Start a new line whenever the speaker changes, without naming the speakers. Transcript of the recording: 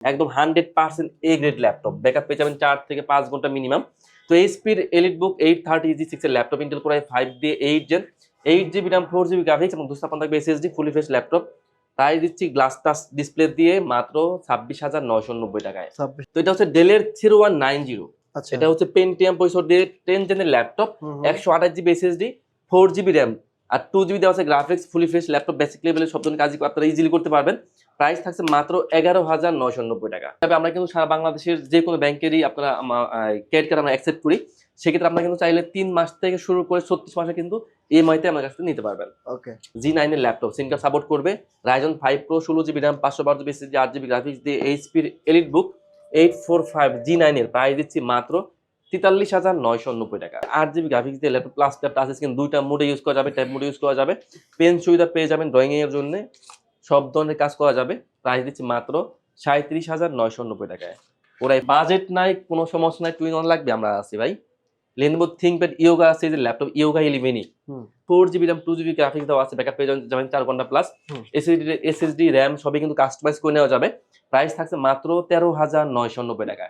একদম 100% A grade laptop, backup পেয়ে যাবেন 4 থেকে 5 ঘন্টা মিনিমাম। তো এইচপির এলিটবুক 830 এর ল্যাপটপ, ইন্টেল কোর i5 দিয়ে 8 gen, 8 GB RAM, 4 GB graphics এবং 256 থাকবে SSD, fully fresh laptop. Price দিচ্ছি গ্লাস টাচ ডিসপ্লে দিয়ে মাত্র 26,990 টাকায়।
26।
তো এটা হচ্ছে ডেলের 0190।
আচ্ছা।
এটা হচ্ছে পেন্টিয়াম প্রসেসর দিয়ে 10 জেনের laptop, 128 GB SSD, 4 GB RAM আর 2 জিবি দেওয়া আছে graphics, fully fresh laptop, basic লেভেলের সব ধরনের কাজই আপনারা ইজিলি করতে পারবেন। প্রাইস থাকছে মাত্র 11,990 টাকা। তবে আমরা কিন্তু সারা বাংলাদেশের যে কোনো ব্যাংকেরই আপনারা ক্রেডিট কার্ড আমরা অ্যাকসেপ্ট করি। সেক্ষেত্রে আপনারা কিন্তু চাইলে 3 মাস থেকে শুরু করে 36 মাসে কিন্তু ইএমআইতে আমার কাছ থেকে নিতে পারবেন।
ওকে।
G9 এর ল্যাপটপ, সিম কার্ড সাপোর্ট করবে, Ryzen 5 Pro 16 GB RAM, 512 GB SSD, 8 GB graphics দিয়ে এইচপির এলিটবুক 845 G9 এর প্রাইস দিচ্ছি মাত্র 43,990 টাকা। 8 জিবি গ্রাফিক্স দিয়ে ল্যাপটপ, প্লাস টাচ স্ক্রিন, দুইটা মোডে ইউজ করা যাবে, ট্যাব মোডে ইউজ করা যাবে, পেন সুবিধা পেয়ে যাবেন ড্রয়িং এর জন্য, সব ধরনের কাজ করা যাবে। প্রাইস দিচ্ছি মাত্র 37,990 টাকায়। ওরাই বাজেট নাই, কোনো সমস্যা নাই, টুইন অন লাগবে আমরা আছি ভাই। Lenovo ThinkPad Yoga আছে, যে laptop Yoga 11 4 GB RAM, 2 GB graphics দেওয়া আছে, ব্যাকআপ পেয়ে যাবেন 4 ঘন্টা প্লাস, এসএসডি RAM সবই কিন্তু কাস্টমাইজ করে নেওয়া যাবে। প্রাইস থাকছে মাত্র 13,990 টাকায়।